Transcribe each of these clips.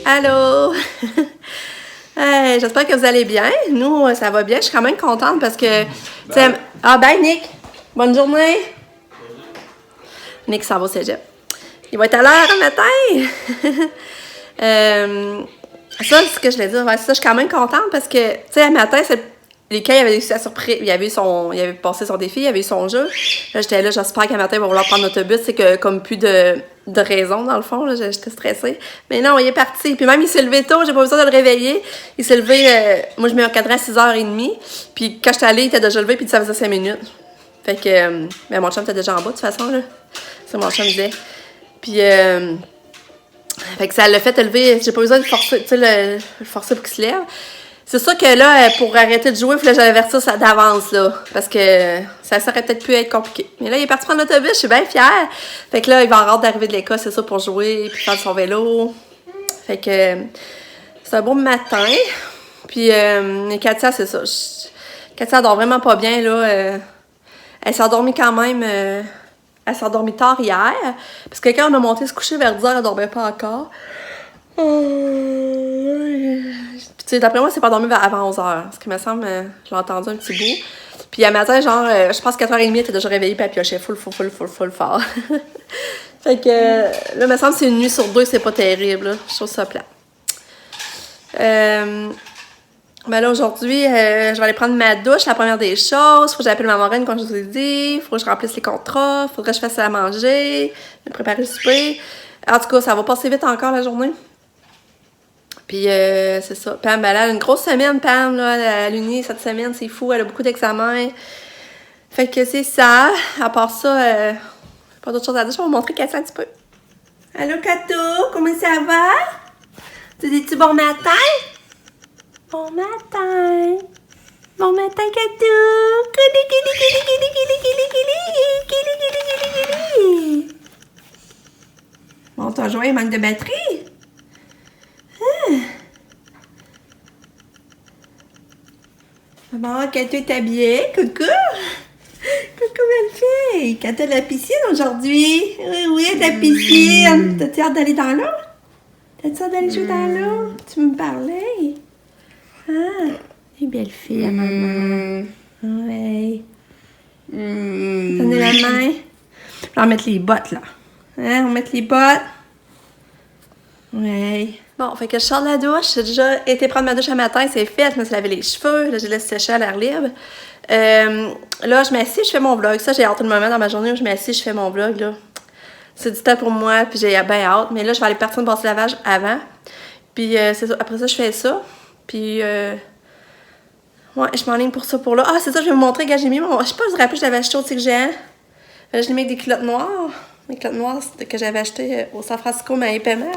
Allô! J'espère que vous allez bien. Nous, ça va bien. Je suis quand même contente parce que... bye Nick! Bonne journée! Nick s'en va au cégep. Il va être à l'heure le matin! Ça, c'est ce que je voulais dire. Ouais, ça, je suis quand même contente parce que, tu sais, le matin, quand il avait eu sa surprise, il avait passé son défi, il avait eu son jeu. Là, j'étais là, j'espère qu'un matin, il va vouloir prendre l'autobus. C'est que, comme plus de raison, dans le fond, là, j'étais stressée. Mais non, il est parti. Puis même, il s'est levé tôt, j'ai pas besoin de le réveiller. Il s'est levé, moi, je mets un cadran à 6h30. Puis quand j'étais allée, il était déjà levé, puis ça faisait 5 minutes. Fait que, mais mon chum était déjà en bas, de toute façon, là. C'est mon chum disait. Puis, fait que ça l'a fait lever, j'ai pas besoin de forcer, tu sais, le forcer pour qu'il se lève. C'est sûr que là, pour arrêter de jouer, il fallait que j'avertisse ça d'avance, là. Parce que ça aurait peut-être pu être compliqué. Mais là, il est parti prendre l'autobus, je suis bien fière. Fait que là, il va avoir hâte d'arriver de l'école, c'est ça, pour jouer, puis faire son vélo. Fait que c'est un beau matin. Puis Katia, c'est ça. Katia, elle dort vraiment pas bien, là. Elle s'est endormie quand même. Elle s'est endormie tard hier. Parce que quand on a monté se coucher vers 10h, elle dormait pas encore. Tu sais, d'après moi, c'est pas dormi avant 11h. Parce qu'il me semble, je l'ai entendu un petit bout. Puis à matin, genre, je pense 4h30, elle était déjà réveillée, puis elle piochait full fort. Fait que, là, il me semble que c'est une nuit sur deux, c'est pas terrible, là. Je trouve ça plat. Ben là, aujourd'hui, je vais aller prendre ma douche, la première des choses. Faut que j'appelle ma marraine, comme je vous ai dit. Faut que je remplisse les contrats. Faudrait que je fasse à manger. Me préparer le souper. En tout cas, ça va passer vite encore la journée. Puis, c'est ça. Pam, ben là, elle a une grosse semaine, Pam, là, à l'Uni, cette semaine. C'est fou. Elle a beaucoup d'examens. Fait que c'est ça. À part ça, pas d'autre chose à dire. Je vais vous montrer Katia un petit peu. Allô, Kato? Comment ça va? Tu dis-tu bon matin? Bon matin. Bon matin, Katou. Bon, ton joint, il manque de batterie. Bon, Katou est habillée. Coucou. Coucou, belle fille. Katou a la piscine aujourd'hui. Oui, elle a la piscine. T'as-tu hâte d'aller dans l'eau? T'as-tu hâte d'aller jouer dans l'eau? Tu veux me parler? Ah, une belle fille à maman. Ouais. Donnez la main. On va mettre les bottes, là. Hein, on va mettre les bottes. Ouais. Bon, fait que je sors de la douche. J'ai déjà été prendre ma douche un matin, c'est fait. Je me suis lavé les cheveux. Là, je les laisse sécher à l'air libre. Là, je m'assis, je fais mon vlog. Ça, j'ai hâte le moment dans ma journée où je m'assis, je fais mon vlog, là. C'est du temps pour moi, puis j'ai bien hâte. Mais là, je vais aller partir de passer lavage avant. Puis, c'est ça. Après ça, je fais ça. Puis, ouais, je m'enligne pour ça, pour là. Ah, c'est ça, je vais vous montrer. Regarde, j'ai mis mon... Je sais pas, vous vous rappelez, je l'avais acheté au TGN. Je l'ai mis avec des culottes noires. Mes culottes noires que j'avais achetées au San Francisco, Marie Paiement.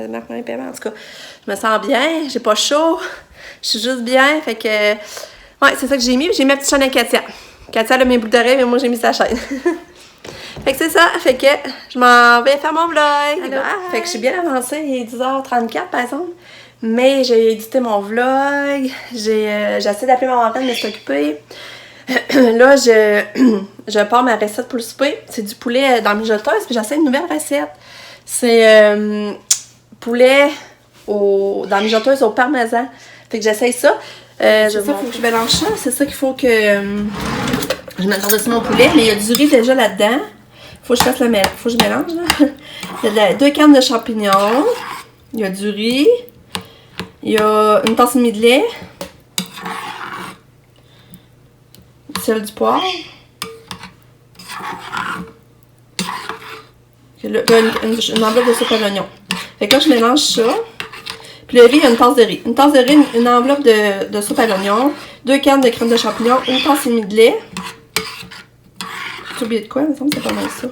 Marc Marie Paiement, en tout cas. Je me sens bien, j'ai pas chaud. Je suis juste bien, fait que... Ouais, c'est ça que j'ai mis. J'ai mis ma petite chaîne à Katia. Katia, elle a mes boucles d'oreilles, mais moi, j'ai mis sa chaîne. Fait que c'est ça, fait que je m'en vais faire mon vlog. Fait que je suis bien avancée, il est 10h34 par exemple. Mais j'ai édité mon vlog, j'ai essayé d'appeler ma marraine, mais je suis occupée. Là, je pars ma recette pour le souper. C'est du poulet dans mijoteuse, puis j'essaie une nouvelle recette. C'est poulet dans mijoteuse au parmesan. Fait que j'essaye ça. C'est ça, faut que je mélange ça. C'est ça qu'il faut que je mette par-dessus mon poulet. Mais il y a du riz déjà là-dedans. Faut que je fasse le mélange. Faut que je mélange, là. Il y a 2 cannes de champignons. Il y a du riz. Il y a une tasse et demie de lait. Du sel, du poivre. Une enveloppe de soupe à l'oignon. Fait que là, je mélange ça. Puis le riz, il y a une tasse de riz. Une tasse de riz, une enveloppe de soupe à l'oignon. 2 cannes de crème de champignons. Une tasse et demie de lait. J'ai oublié de quoi? Il me semble que c'est pas mal ça.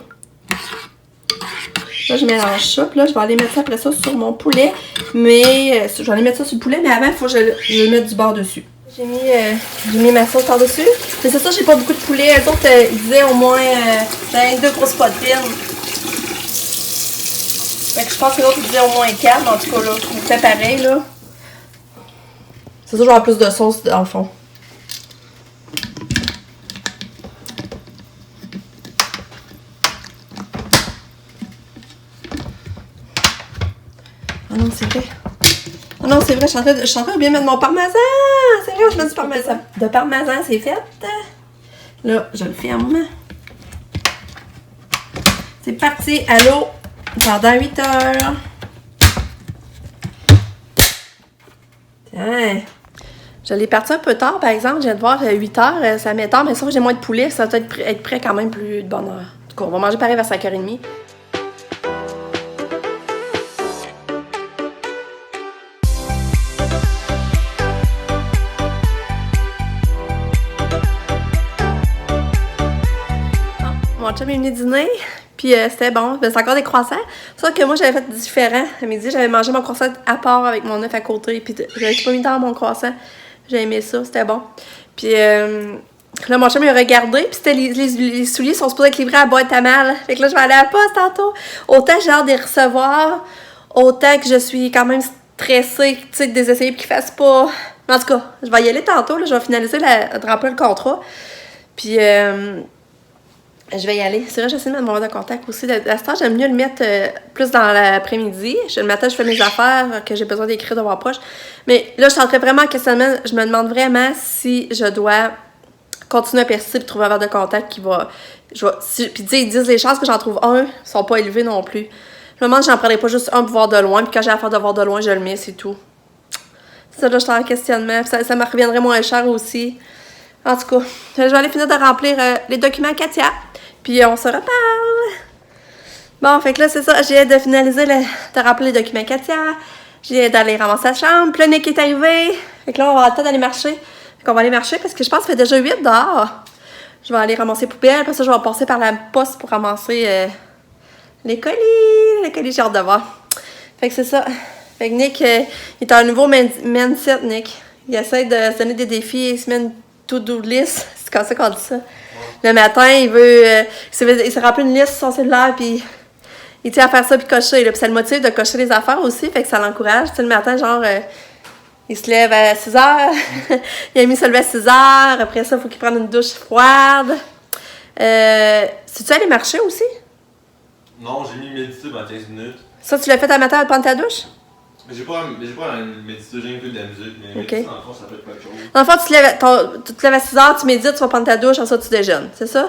Là, je mélange ça. Puis là, je vais aller mettre ça après ça sur mon poulet. Mais je vais aller mettre ça sur le poulet. Mais avant, il faut que je mette du beurre dessus. J'ai mis ma sauce par-dessus. Mais c'est ça, j'ai pas beaucoup de poulet. Les autres, ils disaient au moins 2 grosses poitrines. Fait que je pense que l'autre, il disait au moins 4. En tout cas, là, on fait pareil, là. C'est ça, je vais avoir plus de sauce dans le fond. Ah non, c'est vrai. Ah non, c'est vrai, je suis en train de bien mettre mon parmesan. C'est vrai, je mets du parmesan. De parmesan, c'est fait. Là, je le ferme. C'est parti à l'eau pendant 8 heures. Tiens. Je l'ai parti un peu tard, par exemple. Je viens de voir 8 heures. Ça met tard, mais sauf que j'ai moins de poulet. Ça doit être prêt quand même plus de bonne heure. En tout cas, on va manger pareil vers 5h30. Mon chum est venu dîner, puis c'était bon. C'est encore des croissants. Sauf que moi, j'avais fait différent. À midi, j'avais mangé mon croissant à part avec mon œuf à côté, puis j'avais pas mis dans mon croissant. J'ai aimé ça, c'était bon. Puis là, mon chum, il a regardé, puis c'était les souliers sont supposés être livrés à boîte à mal. Fait que là, je vais aller à la poste tantôt. Autant j'ai hâte de les recevoir, autant que je suis quand même stressée, tu sais, de les essayer, puis qu'ils fassent pas. En tout cas, je vais y aller tantôt, là, je vais finaliser de remplir le contrat. Puis je vais y aller. C'est vrai, j'essaie de mettre mon verre de contact aussi. À ce temps, j'aime mieux le mettre plus dans l'après-midi. Le matin, je fais mes affaires que j'ai besoin d'écrire, de voir proche. Mais là, je suis en train vraiment en questionnement. Je me demande vraiment si je dois continuer à persister et trouver un verre de contact qui va... puis ils disent les chances que j'en trouve un sont pas élevées non plus. Je me demande si j'en prendrais pas juste un pour voir de loin. Puis quand j'ai à faire de voir de loin, je le mets, c'est tout. Ça, là, je suis en questionnement. Ça me reviendrait moins cher aussi. En tout cas, je vais aller finir de remplir les documents à Katia. Puis on se reparle. Bon, fait que là, c'est ça. J'ai de finaliser de remplir les documents Katia. J'ai d'aller ramasser la chambre. Puis là, Nick est arrivé. Fait que là, on va avoir le temps d'aller marcher. Fait qu'on va aller marcher parce que je pense qu'il fait déjà 8 dehors. Je vais aller ramasser les poubelles. Après ça, je vais passer par la poste pour ramasser les colis. Les colis, j'ai hâte de voir. Fait que c'est ça. Fait que Nick, il est un nouveau mindset, Nick. Il essaie de se donner des défis. Il se met une to-do list. C'est comme ça qu'on dit ça. Le matin, il s'est rempli une liste sur son cellulaire, puis il tient à faire ça, puis cocher. Là, puis ça le motive de cocher les affaires aussi, fait que ça l'encourage. Tu sais, le matin, genre, il se lève à 6 heures. Il a mis se lever à 6 heures. Après ça, il faut qu'il prenne une douche froide. C'est-tu allé marcher aussi? Non, j'ai mis méditer pendant 15 minutes. Ça, tu l'as fait à matin avant de prendre ta douche? Mais j'ai pas médité, j'ai écouté de la musique, mais okay. Méditer, dans le fond, ça peut être pas quelque chose. Dans le fond, tu te lèves à 6 heures, tu médites, tu vas prendre ta douche, ensuite tu déjeunes, c'est ça?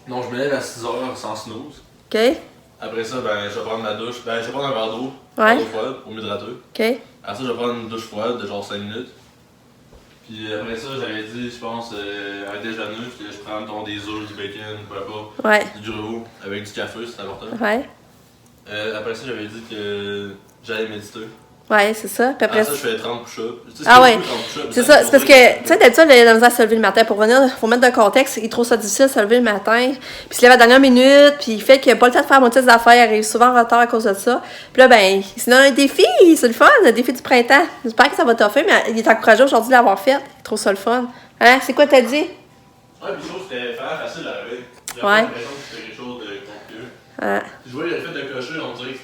Non, je me lève à 6 heures sans snooze. OK. Après ça, ben, je vais prendre ma douche. Ben, je vais prendre un verre d'eau. Ouais. D'eau froide pour m'hydrater. OK. Après ça, je vais prendre une douche froide de genre 5 minutes. Puis après ça, j'avais dit, je pense, un déjeuner, puis je prends des œufs, du bacon, peu importe. Ouais. Du gruau avec du café, c'est important. Ouais. Après ça, j'avais dit que j'allais méditer. Ouais, c'est ça. Puis après ça, je fais 30 push-ups. Ah ouais. C'est ça, c'est parce que, tu sais, d'habitude, il a à se lever le matin. Pour venir, il faut mettre de contexte, il trouve ça difficile de se lever le matin. Puis il se lève à la dernière minute, puis il fait qu'il n'a pas le temps de faire moitié des affaires, il arrive souvent en retard à cause de ça. Puis là, ben, il se donne un défi, c'est le fun, le défi du printemps. J'espère que ça va t'offrir, mais il est encouragé aujourd'hui de l'avoir fait. Il trouve ça le fun. Hein? C'est quoi t'as dit? Ouais, puis chose, c'était vraiment facile à rêver. J'avais l'impression que c'était quelque chose de compliqué. Ouais. Je voyais le fait de cocher, on dirait que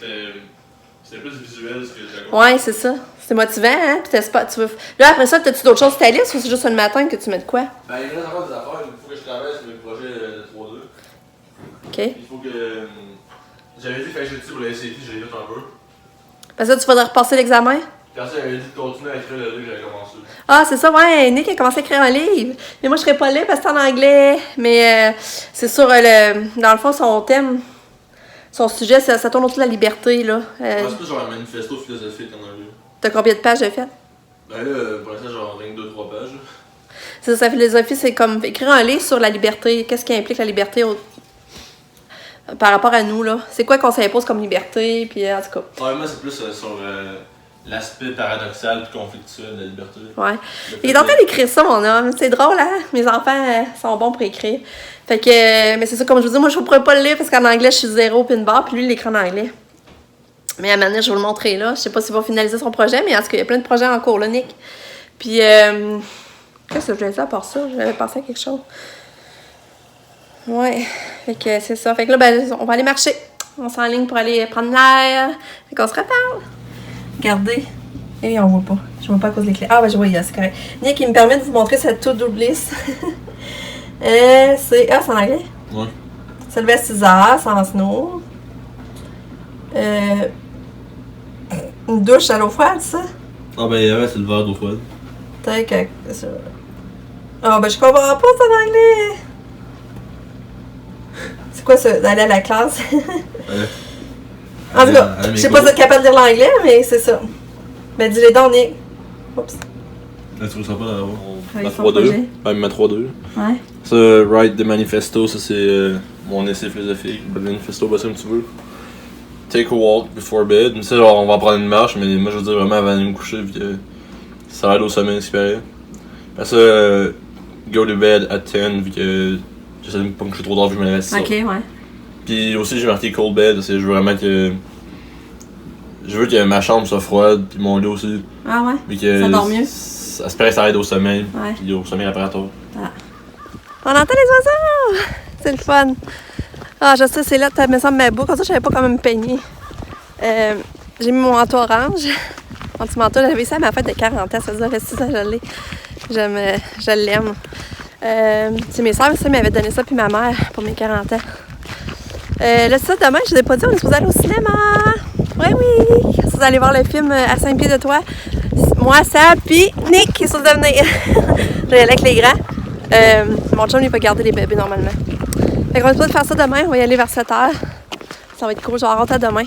c'était plus visuel ce que j'ai compris. Ouais, c'est ça. C'est motivant, hein? Puis tu veux... Là, après ça, t'as-tu d'autres choses sur ta liste ou c'est juste le matin que tu mets de quoi? Ben, il me reste encore des affaires. Il faut que je travaille sur mes projets de 3-2. OK. Il faut que. J'avais dit que fallait que je pour la SAT, j'ai fait un peu. Parce que tu faudrais repasser l'examen? Puis après, j'avais dit de continuer à écrire le livre que j'avais commencé. Ah, c'est ça, ouais. Nick a commencé à écrire un livre. Mais moi, je serais pas là parce que c'est en anglais. Mais c'est sûr, dans le fond, son thème, son sujet, ça tourne autour de la liberté, là. C'est plus genre un manifesto philosophique en anglais. T'as combien de pages de fait? Ben là, pour l'instant, genre 22-3 pages. C'est ça, sa philosophie, c'est comme écrire un livre sur la liberté. Qu'est-ce qui implique la liberté par rapport à nous, là? C'est quoi qu'on s'impose comme liberté, puis en tout cas. Ouais, moi, c'est plus sur l'aspect paradoxal et conflictuel de la liberté. Ouais. Il est en train d'écrire ça, mon homme. C'est drôle, hein? Mes enfants sont bons pour écrire. Fait que, mais c'est ça, comme je vous dis, moi, je ne pourrais pas le lire parce qu'en anglais, je suis zéro pin bar, puis lui, il l'écrit en anglais. Mais à un moment donné, je vais vous le montrer, là. Je sais pas s'il va finaliser son projet, mais en tout cas, il y a plein de projets en cours, là, Nick. Puis, qu'est-ce que je voulais dire à part ça? J'avais pensé à quelque chose. Ouais. Fait que c'est ça. Fait que là, ben, on va aller marcher. On s'enligne pour aller prendre l'air. Fait qu'on se reparle. Regardez. Et on voit pas. Je vois pas à cause des clés. Ah, ben, je vois, c'est correct. Nick, il me permet de vous montrer cette to-do list. C'est en anglais? Ouais. Se lever à 6 heures, sans snow. Une douche à l'eau froide, ça? Ah ben avant c'est le verre d'eau froide. T'as que. Ah, ben je comprends pas ça en anglais! C'est quoi ça? D'aller à la classe? En tout cas, je sais pas si t'es capable de lire l'anglais, mais c'est ça. Ben dis-les donc, Nick. Oups. Là, tu reçois pas d'avoir. Ouais, Ma son 3-2. projet. Ouais, ma 3-2. Ouais. Ça, Write the Manifesto, ça c'est mon essai philosophique. Le manifesto, bah ça un petit peu. Take a walk before bed. Mais ça, genre, on va prendre une marche, mais moi je veux dire vraiment avant de me coucher, vu que ça aide au sommeil, ce qui paraît. Après ça, go to bed at 10, vu que j'essaie de pas me coucher trop tard, vu que je me lève ça. Ok, ouais. Puis aussi, j'ai marqué cold bed, parce que je veux vraiment que. Je veux que ma chambre soit froide, puis mon lit aussi. Ah ouais? Vu que Ça dort mieux? Ça se ça aide au sommeil, Ouais. puis au sommeil réparateur. Ah. On entend les oiseaux! C'est le fun. Ah, je sais, c'est là, tu me semble ma boucle. Comme ça, je savais pas comment me peigner. J'ai mis mon manteau orange. Mon petit manteau, j'avais ça à ma fête de 40 ans. Ça faisait 6 ans que je l'ai. Je l'aime. C'est mes soeurs aussi m'avaient donné ça, puis ma mère pour mes 40 ans. Là, c'est ça, demain, je ne l'ai pas dit, on est supposé aller au cinéma. Oui! Vous allez voir le film À 5 pieds de toi. Moi, ça, puis Nick qui est supposé venir. Je vais y aller avec les grands. Mon chum, il va garder les bébés normalement. Fait qu'on va supposé faire ça demain, on va y aller vers 7 h. Ça va être cool, genre rentre à demain.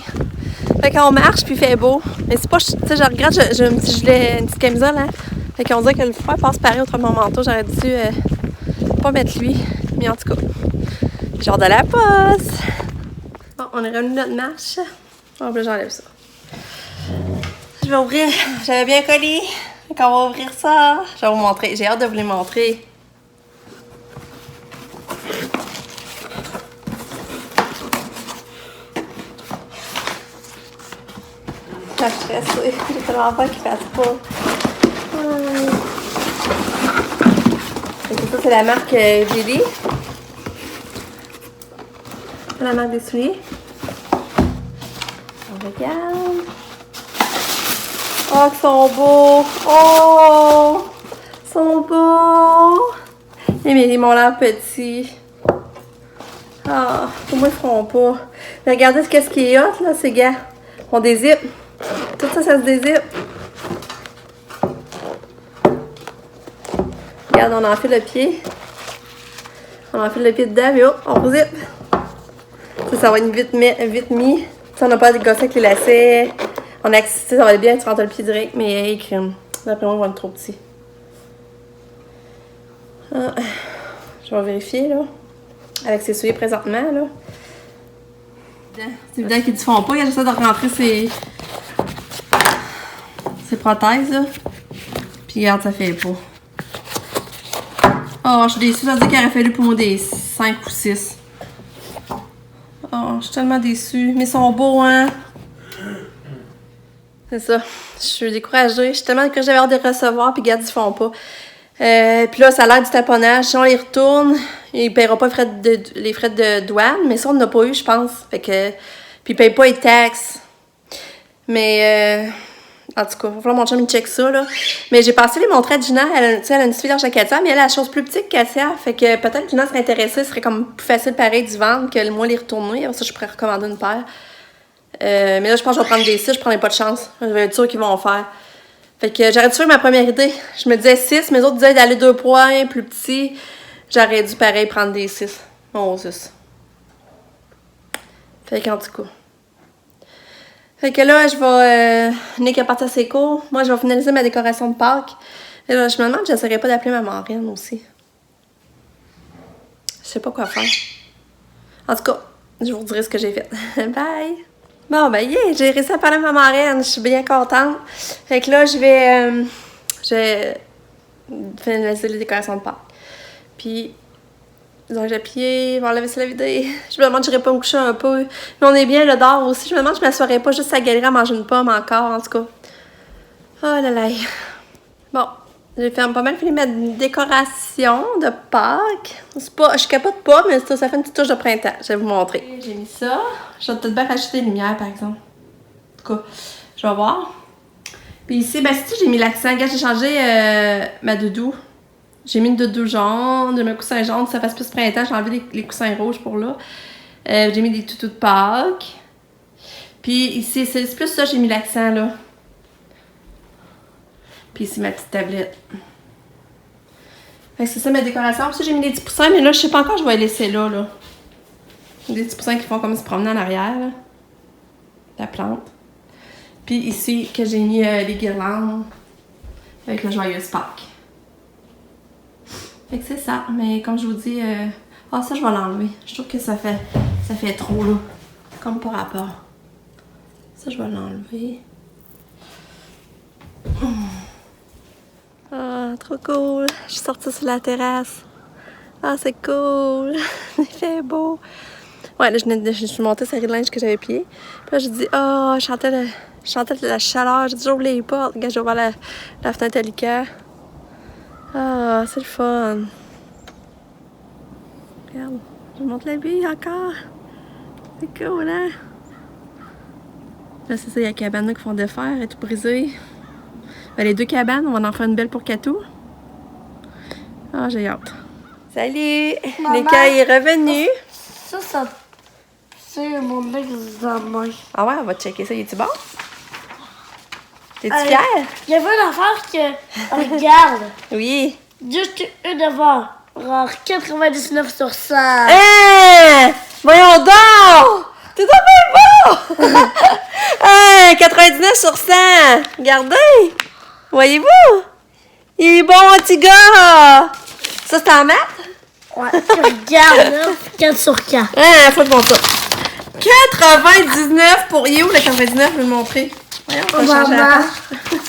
Fait qu'on marche, puis il fait beau. Mais c'est pas, tu sais, je regrette, j'ai un petit gilet, une petite camisole, hein. Fait qu'on dirait que le froid passe pareil au travers de mon manteau. J'aurais dû pas mettre lui. Mais en tout cas, genre de la poste. Bon, on est revenu de notre marche. Oh, ben j'enlève ça. Je vais ouvrir. J'avais bien collé. Fait qu'on va ouvrir ça. Je vais vous montrer. J'ai hâte de vous les montrer. Je suis stressée. J'ai tellement peur qu'il fasse pas. Ça, c'est la marque Gilly. C'est la marque des souliers. On regarde. Oh, qu'ils sont beaux! Oh! Ils sont beaux! Mais ils m'ont l'air petits. Ah, pour moi, ils feront pas. Mais regardez ce qui est hot, là, ces gars. On dézippe. Tout ça, ça se dézippe. Regarde, on enfile le pied. On enfile le pied dedans, mais oh, on rezippe. Ça va être vite mis. Ça, on n'a pas de gosser avec les lacets. On a ça va être bien, tu rentres le pied direct, mais hey, crème. D'après moi, ils vont être trop petits. Ah, je vais vérifier, là. Avec ses souliers présentement, là. C'est évident qu'ils ne font pas. Il essaie de rentrer ses prothèses, là. Puis regarde, ça fait pas. Oh, je suis déçue. Ça veut dire qu'il aurait fallu pour moi des 5 ou 6. Oh, je suis tellement déçue. Mais ils sont beaux, hein? C'est ça. Je suis découragée. Je suis tellement découragée d'avoir de les recevoir, puis regarde, ils font pas. Puis là, ça a l'air du taponnage. Si on les retourne, ils ne paieront pas les frais de douane, mais ça, on n'en a pas eu, je pense. Fait que, puis ils ne payent pas les taxes. Mais, en tout cas, il va falloir mon chum, il check ça, là. Mais j'ai pensé les montrer à Gina. Elle a une fille d'argent Katia, mais elle a la chose plus petite que Katia. Fait que peut-être Gina serait intéressée. Ce serait comme plus facile, pareil, d'y vendre que moi, les retourner. Ça, je pourrais recommander une paire. Mais là, je pense que je vais prendre des 6. Je prendrai pas de chance. Je vais être sûre qu'ils vont en faire. Fait que j'aurais dû faire ma première idée. Je me disais 6, mes autres disaient d'aller 2 points plus petits. J'aurais dû, pareil, prendre des 6. Oh, 6. Fait qu'en tout cas. Fait que là, je vais... Nick est parti à ses cours. Moi, je vais finaliser ma décoration de Pâques. Et là, je me demande si j'essaierai pas d'appeler ma marraine aussi. Je sais pas quoi faire. En tout cas, je vous dirai ce que j'ai fait. Bye! Bon, ben, yeah, j'ai réussi à parler à ma marraine. Je suis bien contente. Fait que là, je vais finaliser les décorations de Pâques. Puis, donc j'ai plié, voir la vaisselle à vider. Je me demande si j'irais pas me coucher un peu. Mais on est bien là dehors aussi. Je me demande si je m'assoirais pas juste à la galerie à manger une pomme encore, en tout cas. Oh là là. Bon, j'ai fait pas mal fini ma décoration de Pâques. Je capote pas, mais ça fait une petite touche de printemps. Je vais vous montrer. J'ai mis ça. Je vais peut-être bien rajouter des lumières, par exemple. En tout cas, je vais voir. Puis ici, ben si j'ai mis l'accent. Regarde, j'ai changé ma doudou. J'ai mis une doudou jaune, j'ai mis un coussin jaune, ça fasse plus printemps. J'ai enlevé les coussins rouges pour là. J'ai mis des toutous de Pâques. Puis ici, c'est plus ça, j'ai mis l'accent là. Puis ici, ma petite tablette. Fait que c'est ça, mes décorations. Puis j'ai mis des petits poussins, mais là, je sais pas encore, je vais les laisser là, là. Des petits poussins qui font comme se promener en arrière, là. La plante. Puis ici, que j'ai mis les guirlandes avec le joyeuse Pâques. Fait que c'est ça. Mais comme je vous dis, ça, je vais l'enlever. Je trouve que ça fait trop, là. Comme par rapport. Ça, je vais l'enlever. Ah, trop cool. Je suis sortie sur la terrasse. Ah, c'est cool. Il fait beau. Ouais, là, je suis montée sur le linge que j'avais plié. Puis là, je dis, je sentais de la chaleur. J'ai dit, j'ouvre les portes. Regarde, j'ai ouvert la fenêtre à Lika. Ah, c'est le fun. Regarde, je vous montre la vie encore. C'est cool, hein? Là, c'est ça, il y a la cabane là, qui font défaire, elle est tout brisée. Ben, les 2 cabanes, on va en faire une belle pour Katou. Ah, j'ai hâte. Salut! Maman, Lika est revenue. Ça, c'est mon examen. Ah ouais, on va checker ça. Il est-tu bon? T'es-tu Allez. fière? Il y avait une affaire que, regarde, Oui. juste une devant, genre 99 sur 100. Hein? Voyons donc! T'es donc bien bon! Hein? 99 sur 100! Regardez! Voyez-vous? Il est bon, mon petit gars! Ça, c'est en maths? Ouais, regarde, là, 4 sur 4. Hein, faut te montrer ça. 99 pour... Il est où le 99? Je vais le montrer. Voyons, on va changer la Maman. page.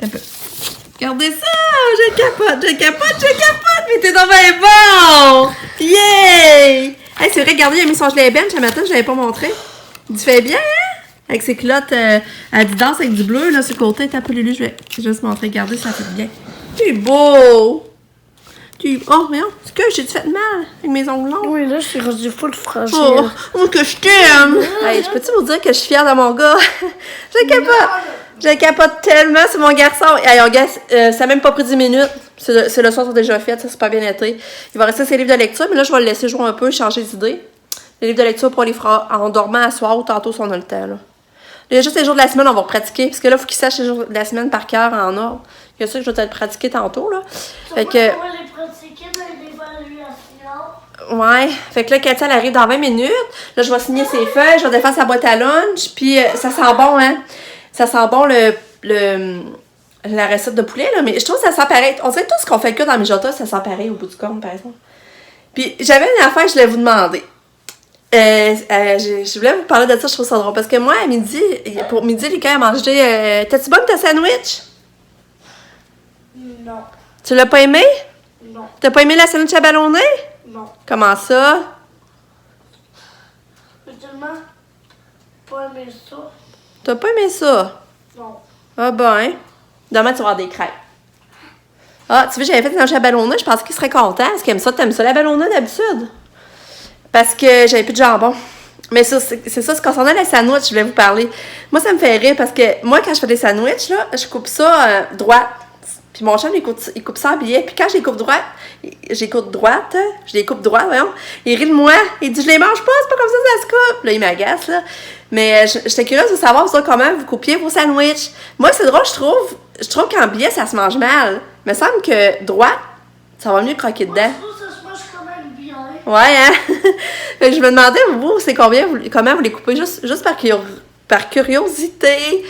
Un peu. Regardez ça! Je capote! Mais t'es donc bien bon! Yay! Hey, c'est vrai, regardez, il a mis son gilet bench ce matin, je l'avais pas montré. Il fait bien, hein? Avec ses culottes Adidas avec du bleu, là, sur le côté, t'as Lulu, je vais juste montrer. Regardez, ça fait bien. Tu es beau! Oh, voyons, c'est que j'ai fait mal avec mes ongles longs. Oui, là, je suis rendue full fragile. Oh, que je t'aime! Hey, je peux-tu vous dire que je suis fière de mon gars? Je capote tellement, c'est mon garçon. Hey, on gars, ça n'a même pas pris 10 minutes. C'est le soir, sont déjà fait, ça c'est pas bien été. Il va rester ses livres de lecture, mais là, je vais le laisser jouer un peu, changer d'idée. Les livres de lecture pour les fera en dormant à soir ou tantôt si on a le temps. Là. Il y a juste les jours de la semaine, on va pratiquer. Parce que là, il faut qu'il sache les jours de la semaine par cœur en ordre. Il y a ça que je vais peut-être pratiquer tantôt. Là. Fait que. On va les pratiquer dans l'évaluation. Ouais. Fait que là, Katia, elle arrive dans 20 minutes. Là, je vais signer ses feuilles, je vais défaire sa boîte à lunch. Puis ça sent bon, hein? Ça sent bon la recette de poulet, là. Mais je trouve que ça sent pareil. On dirait que tout ce qu'on fait que dans Mijota, ça sent pareil au bout du compte, par exemple. Puis j'avais une affaire que je voulais vous demander. Je voulais vous parler de ça, je trouve ça drôle. Parce que moi, à midi, pour midi, Lika a mangé. T'as-tu bonne ta sandwich? Non. Tu l'as pas aimé? Non. T'as pas aimé la sandwich à ballonner? Non. Comment ça? J'ai tellement pas aimé ça. T'as pas aimé ça? Non. Ah ben. Demain, tu vas avoir des crêpes. Ah, tu vois, j'avais fait une sandwich à ballonner, je pensais qu'il serait content. Est-ce qu'il aime ça? T'aimes ça, la ballonner, d'habitude? Parce que j'avais plus de jambon. Mais ça, c'est ça, ce concernant les sandwichs, je voulais vous parler. Moi, ça me fait rire parce que moi, quand je fais des sandwichs, là, je coupe ça droite. Puis mon chum, il coupe ça en billet. Puis quand je les coupe droite, voyons, il rit de moi. Il dit, je les mange pas, c'est pas comme ça que ça se coupe. Là, il m'agace, là. Mais j'étais curieuse de savoir comment vous coupiez vos sandwichs. Moi, c'est drôle, je trouve qu'en billet, ça se mange mal. Il me semble que droite, ça va mieux croquer dedans. Moi, ça se mange quand même bien. Ouais, hein? Fait que je me demandais, vous, c'est comment vous les coupez, juste par curiosité.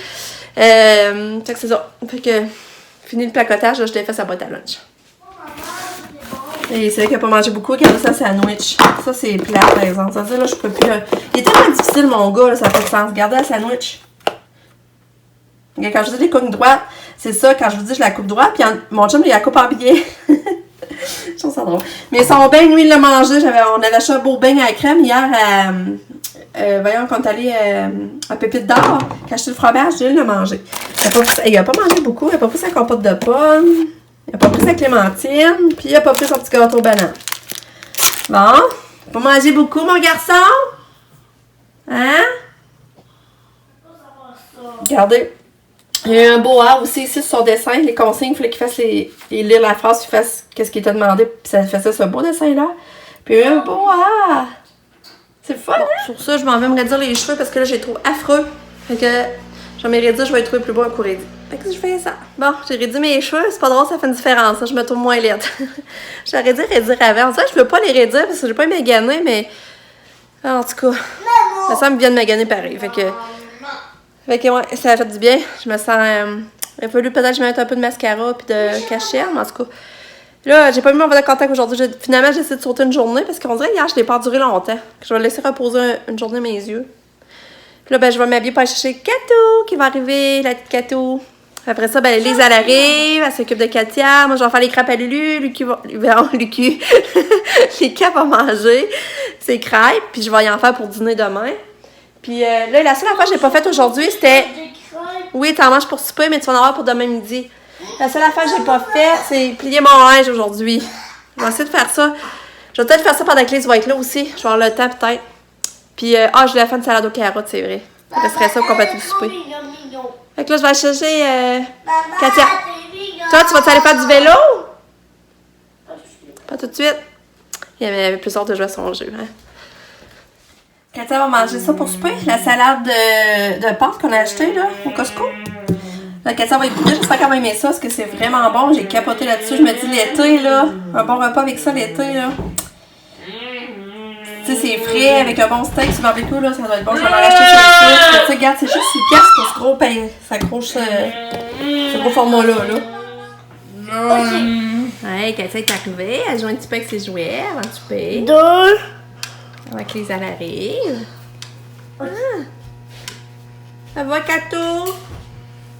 Fait que c'est ça. Fait que, fini le placotage, là, je défais sa boîte à lunch. Et c'est vrai qu'il n'a pas mangé beaucoup, il a ça sandwich. Ça, c'est plat, par exemple. Ça veut dire, là, je peux plus. Il est tellement difficile, mon gars, là, ça fait sens. Regardez la sandwich. Quand je dis les coupes droites, c'est ça, quand je vous dis je la coupe droite, puis mon chum, il la coupe en billet. Je trouve ça drôle. Mais son bain, lui, il l'a mangé. On avait acheté un beau bain à la crème hier voyons, quand on est allé à Pépite d'Or, quand acheté le fromage, il l'a mangé. Il a pas mangé beaucoup, il a pas pris sa compote de pommes, il a pas pris sa clémentine, puis il a pas pris son petit gâteau banane. Bon, il a pas mangé beaucoup, mon garçon? Hein? Regardez. Il y a eu un beau A aussi ici sur son dessin, les consignes, il fallait qu'il fasse il lire la phrase, qu'il fasse qu'est-ce qu'il t'a demandé, puis ça faisait ce beau dessin-là. Puis il y a eu un beau A! C'est fun, hein? Sur ça, je m'en vais me raidir les cheveux parce que là, j'ai trop affreux. Fait que je vais me réduire, je vais les trouver plus beaux un coup réduit. Fait que je fais ça. Bon, j'ai réduit mes cheveux, c'est pas drôle, ça fait une différence, hein, je me trouve moins laide. J'aurais dû réduire avant. On dirait que je veux pas les réduire parce que j'ai pas magané, mais. En tout cas, ça me vient de maganer pareil. Fait que ouais, ça a fait du bien. Je me sens. Il a fallu peut-être que je mette un peu de mascara puis de cachette, mais en tout cas. Là, j'ai pas mis mon verre de contact aujourd'hui. Finalement, j'ai essayé de sauter une journée parce qu'on dirait hier, je l'ai pas enduré longtemps. Je vais laisser reposer une journée mes yeux. Puis là, ben, je vais m'habiller pour aller chercher Katou qui va arriver, la petite Katou. Après ça, ben, Lise, elle arrive, elle s'occupe de Katia. Moi, je vais faire les crêpes à Lulu. Lucu va... Lucu. Lucas va manger ses crêpes, puis je vais y en faire pour dîner demain. Puis là, la seule affaire que j'ai pas faite aujourd'hui, c'était... Oui, t'en manges pour souper, mais tu vas en avoir pour demain midi. La seule affaire que j'ai pas faite, c'est plier mon linge aujourd'hui. Je vais essayer de faire ça. Je vais peut-être faire ça pendant que Lise va être là aussi. Je vais avoir le temps, peut-être. Puis, je voulais faire une salade aux carottes, c'est vrai. Je serait ça pour compléter le souper. Fait que là, je vais aller chercher Katia. Toi, tu vas-tu aller faire du vélo? Pas tout de suite. Il y avait plus hâte de jouer à son jeu. Hein? Katia va manger ça pour souper. La salade de pâtes qu'on a achetée là, au Costco. La Katia va écouter. J'espère qu'elle va aimer ça parce que c'est vraiment bon. J'ai capoté là-dessus. Je me dis l'été, là, un bon repas avec ça l'été, là. Tu sais, c'est frais avec un bon steak sur le barbecue, là, ça doit être bon. Je vais en racheter sur le site. Tu sais, regarde, c'est juste 6 piastres pour ce gros pain. Ça accroche ce gros format-là, là. Ouais, Katia est arrivée. Elle joue un petit peu avec ses jouets avant de souper. 2. Avant que les allées arrivent. Ah. Ça va, Kato?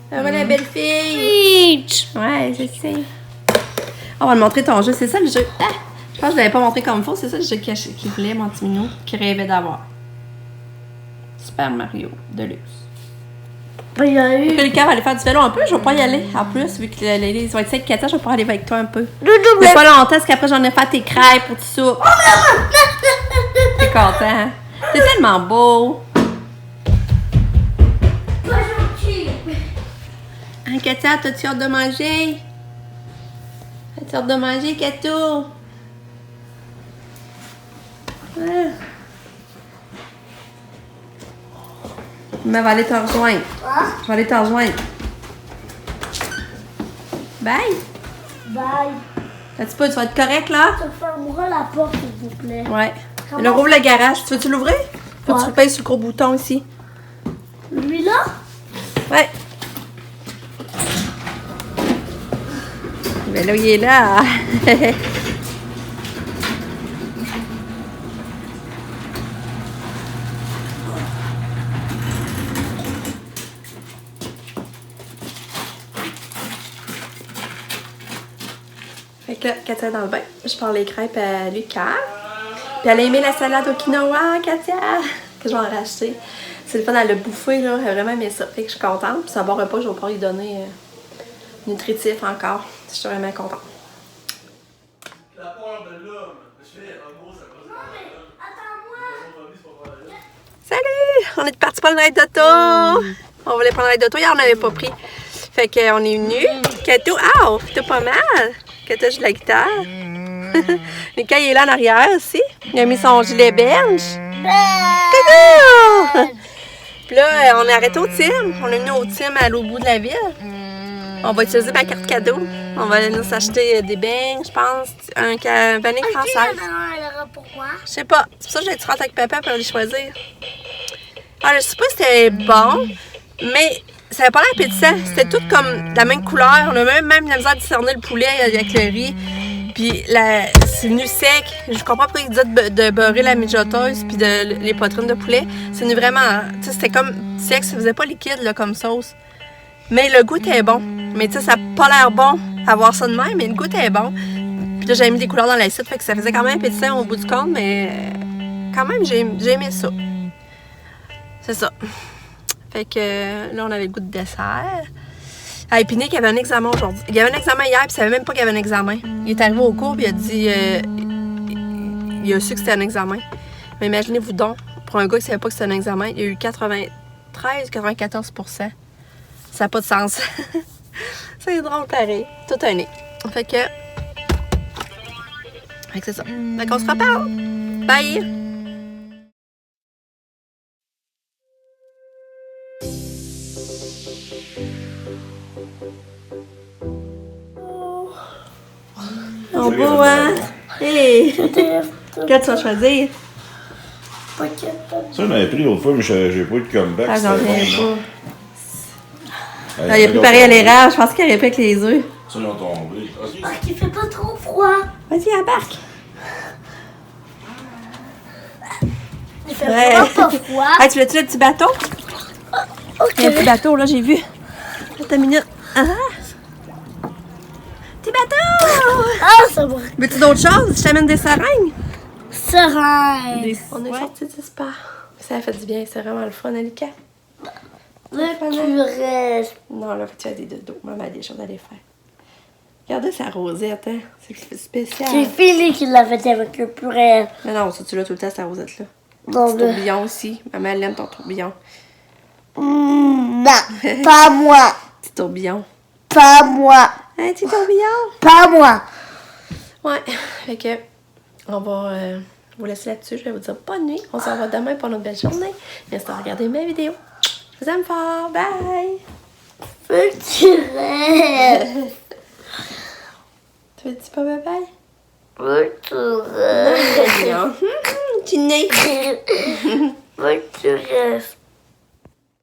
Ça va, la belle fille? Peach. Ouais, je sais. On va te montrer ton jeu. C'est ça le jeu. Ah! Je pense que je ne l'avais pas montré comme il faut. C'est ça le jeu qu'il voulait, mon petit minou, qu'il rêvait d'avoir. Super Mario Deluxe. Il y a eu. Lucas va aller faire du vélo un peu. Je ne vais pas y aller. En plus, vu que les va être avec Katia, je vais pouvoir aller avec toi un peu. Mais pas longtemps, parce qu'après, j'en ai fait tes crêpes pour tout ça. T'es content, hein? T'es tellement beau. Hein, Katia, t'as-tu hâte de manger? T'as-tu hâte de manger, Kato? Ah. Mais va aller te rejoindre. Je vais aller te rejoindre. Bye. Bye. Tu vas être correct, là? Tu fermeras la porte, s'il vous plaît. Ouais. Là, rouvre le garage. Tu veux-tu l'ouvrir? Faut que tu pèses sur le gros bouton ici. Lui-là? Ouais. Mais là, il est là. Fait que là, Katia est dans le bain. Je parle les crêpes à Lucas. Puis elle a aimé la salade au quinoa, Katia, que je vais en racheter. C'est le fun, elle l'a bouffé, là. Elle a vraiment aimé ça. Fait que je suis contente. Puis c'est un bon repas, je vais pouvoir lui donner nutritif encore. Je suis vraiment contente. La peur de l'homme. Je fais un mot, ça passe. Non, mais attends-moi. Salut! On est parti prendre l'aide d'auto. On voulait prendre l'aide d'auto. Hier, on n'avait pas pris. Fait qu'on est venu. Kato, ah, t'as pas mal. Kato joue de la guitare. Lucas, il est là en arrière aussi. Il a mis son gilet belge. Kato! Puis là, on est arrêté au Tim. On est venu au Tim à l'autre bout de la ville. On va utiliser ma carte cadeau. On va aller nous acheter des beignes, je pense. Un vanille française. Pourquoi? Je sais pas. C'est pour ça que j'ai été rentrée avec papa pour aller choisir. Alors, je sais pas si c'était bon, mais ça avait pas l'air appétissant. C'était tout comme de la même couleur. On a même la misère de discerner le poulet avec le riz. Puis c'est venu sec. Je comprends pourquoi ils disaient de beurrer la mijoteuse puis les poitrines de poulet. C'est venu vraiment... Tu sais, c'était comme sec. Ça faisait pas liquide là, comme sauce. Mais le goût était bon. Mais tu sais, ça n'a pas l'air bon à voir ça de même, mais le goût était bon. Puis là, j'avais mis des couleurs dans l'assiette, fait que ça faisait quand même appétissant au bout du compte, mais quand même, j'ai aimé ça. C'est ça. Fait que là, on avait le goût de dessert. Ah, et puis Nick avait un examen aujourd'hui. Il y avait un examen hier, puis il savait même pas qu'il y avait un examen. Il est arrivé au cours, puis il a dit... il a su que c'était un examen. Mais imaginez-vous donc, pour un gars qui savait pas que c'était un examen, il y a eu 93-94%. Ça n'a pas de sens. C'est drôle pareil. Tout un nez. Fait que c'est ça. Fait qu'on se reparle. Bye! Oh beau, hein? Hey! Quel tu vas choisir? Pas capable. Ça, j'en avais pris l'autre fois, mais j'ai pas eu de comeback. Ah, j'en c'était reviens bon, pas. là. Ah, il a préparé à l'érable, je pensais qu'il aurait pris avec les œufs. Ça, ils ont tombé. Ah, qu'il fait pas trop froid. Vas-y, embarque! Il fait Ouais. vraiment pas froid. Ah, tu veux-tu le petit bateau? Ok. Il y a un petit bateau, là, j'ai vu. Attends une minute. Ah! Petit bateau! Ah, ça va. Veux-tu d'autres choses? Je t'amène des seringues? Seringue. On est sortis du spa. Ça a fait du bien, c'est vraiment le fun, Alika. Là, tu restes. Non, là, faut que tu aies des dodos. Maman a des choses à les faire. Regardez sa rosette, hein. C'est spécial. C'est Philly qui l'a fait avec le purée. Mais non, ça, tu l'as tout le temps, cette rosette-là. Non, Petit tourbillon aussi. Maman, elle aime ton tourbillon. Non, pas moi. Petit tourbillon. Pas moi. Hein, petit tourbillon? Pas moi. Ouais. Fait que, on va vous laisser là-dessus. Je vais vous dire bonne nuit. On se revoit demain pour notre belle journée. Merci de regarder mes vidéos. Je vous aime fort. Bye! Faut que tu restes. Tu veux dire pas bye bye? Faut que tu restes. Non. Tu nez. Faut que tu restes.